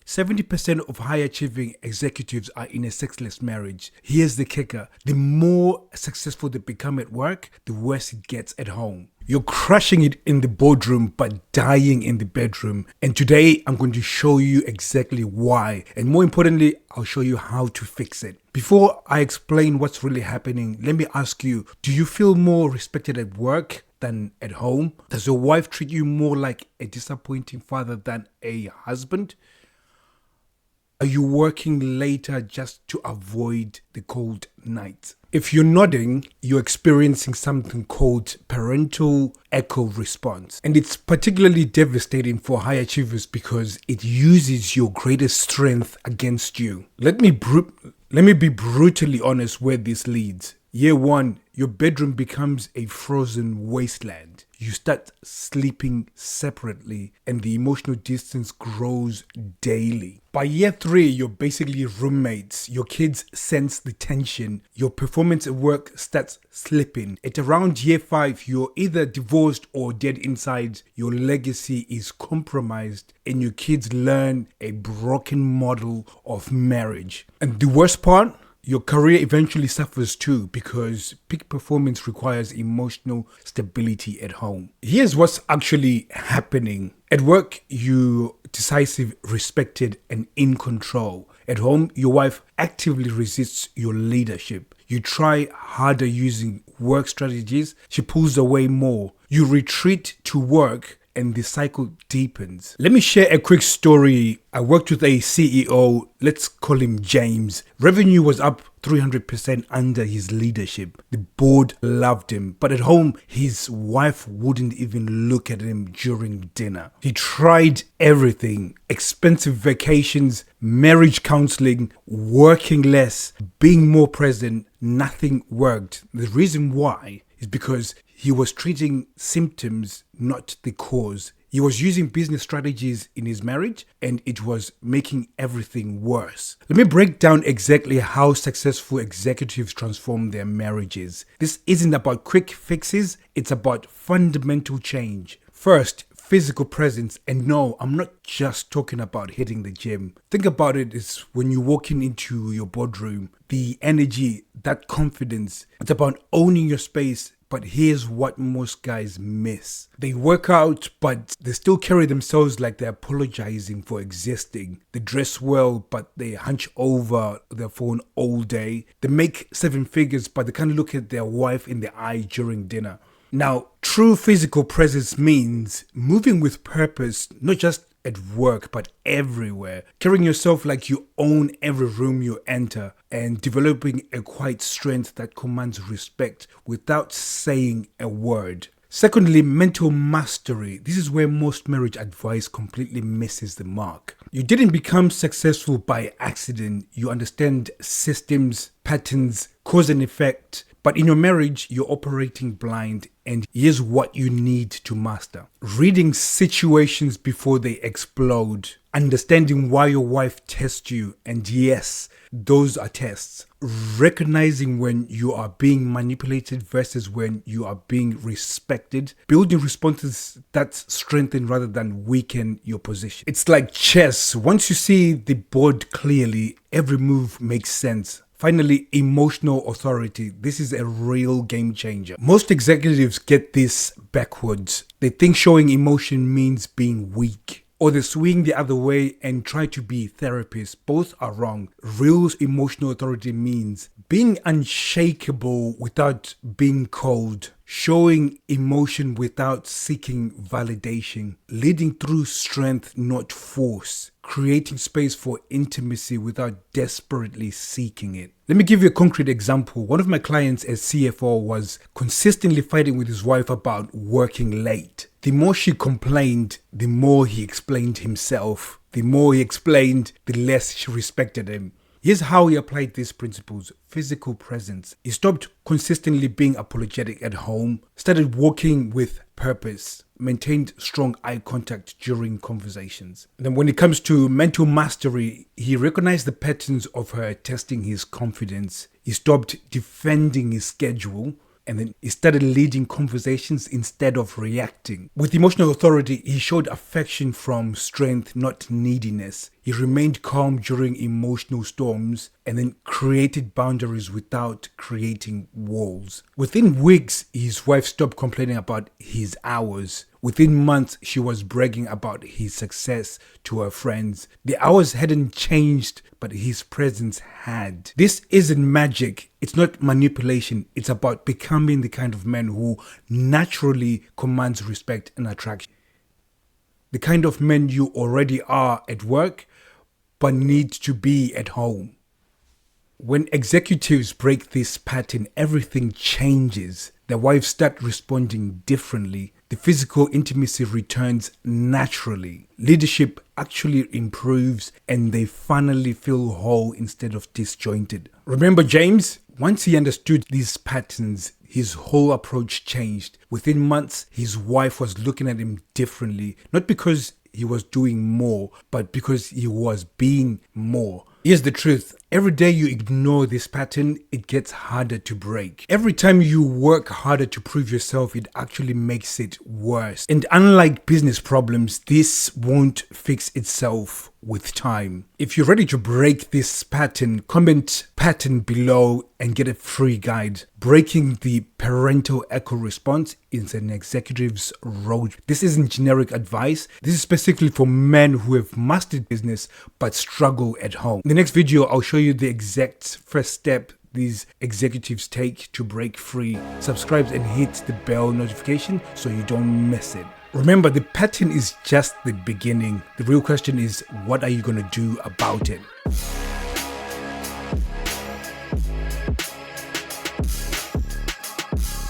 70% of high achieving executives are in a sexless marriage. Here's the kicker. The more successful they become at work, the worse it gets at home. You're crushing it in the boardroom, but dying in the bedroom. And today I'm going to show you exactly why. And more importantly, I'll show you how to fix it. Before I explain what's really happening, let me ask you, do you feel more respected at work than at home? Does your wife treat you more like a disappointing father than a husband? Are you working later just to avoid the cold nights? If you're nodding, you're experiencing something called Parental Echo Response. And it's particularly devastating for high achievers because it uses your greatest strength against you. Let me be brutally honest where this leads. Year one, your bedroom becomes a frozen wasteland. You start sleeping separately and the emotional distance grows daily. By year three, you're basically roommates. Your kids sense the tension. Your performance at work starts slipping. At around year five, you're either divorced or dead inside. Your legacy is compromised and your kids learn a broken model of marriage. And the worst part? Your career eventually suffers too because peak performance requires emotional stability at home. Here's what's actually happening. At work, you're decisive, respected, and in control. At home, your wife actively resists your leadership. You try harder using work strategies. She pulls away more. You retreat to work and the cycle deepens. Let me share a quick story. I worked with a CEO, let's call him James. Revenue was up 300% under his leadership. The board loved him, but at home, his wife wouldn't even look at him during dinner. He tried everything: expensive vacations, marriage counseling, working less, being more present. Nothing worked. The reason why is because he was treating symptoms, not the cause. He was using business strategies in his marriage and it was making everything worse. Let me break down exactly how successful executives transform their marriages. This isn't about quick fixes, it's about fundamental change. First, physical presence. And no, I'm not just talking about hitting the gym. Think about it as when you're walking into your boardroom, the energy, that confidence, it's about owning your space. But here's what most guys miss. They work out, but they still carry themselves like they're apologizing for existing. They dress well, but they hunch over their phone all day. They make 7 figures, but they can't look at their wife in the eye during dinner. Now, true physical presence means moving with purpose, not just at work, but everywhere. Carrying yourself like you own every room you enter and developing a quiet strength that commands respect without saying a word. Secondly, mental mastery. This is where most marriage advice completely misses the mark. You didn't become successful by accident. You understand systems, patterns, cause and effect. But in your marriage, you're operating blind, and here's what you need to master. Reading situations before they explode. Understanding why your wife tests you, and yes, those are tests. Recognizing when you are being manipulated versus when you are being respected. Building responses that strengthen rather than weaken your position. It's like chess. Once you see the board clearly, every move makes sense. Finally, emotional authority. This is a real game changer. Most executives get this backwards. They think showing emotion means being weak, or they swing the other way and try to be therapists. Both are wrong. Real emotional authority means being unshakable without being cold, showing emotion without seeking validation, leading through strength, not force, creating space for intimacy without desperately seeking it. Let me give you a concrete example. One of my clients as CFO was consistently fighting with his wife about working late. The more she complained, the more he explained himself. The more he explained, the less she respected him. Here's how he applied these principles. Physical presence. He stopped consistently being apologetic at home, started walking with purpose, maintained strong eye contact during conversations. And then when it comes to mental mastery, he recognized the patterns of her testing his confidence. He stopped defending his schedule, and then he started leading conversations instead of reacting. With emotional authority, he showed affection from strength, not neediness. He remained calm during emotional storms and then created boundaries without creating walls. Within weeks, his wife stopped complaining about his hours. Within months, she was bragging about his success to her friends. The hours hadn't changed, but his presence had. This isn't magic. It's not manipulation. It's about becoming the kind of man who naturally commands respect and attraction. The kind of men you already are at work, but need to be at home. When executives break this pattern, everything changes. Their wives start responding differently. The physical intimacy returns naturally. Leadership actually improves and they finally feel whole instead of disjointed. Remember James? Once he understood these patterns, his whole approach changed. Within months, his wife was looking at him differently, not because he was doing more, but because he was being more. Here's the truth. Every day you ignore this pattern, it gets harder to break. Every time you work harder to prove yourself, it actually makes it worse. And unlike business problems, this won't fix itself with time. If you're ready to break this pattern, comment pattern below and get a free guide. Breaking the Parental Echo Response is an executive's road. This isn't generic advice. This is specifically for men who have mastered business but struggle at home. In the next video, I'll show you the exact first step these executives take to break free. Subscribe and hit the bell notification so you don't miss it. Remember, the pattern is just the beginning. The real question is, what are you going to do about it?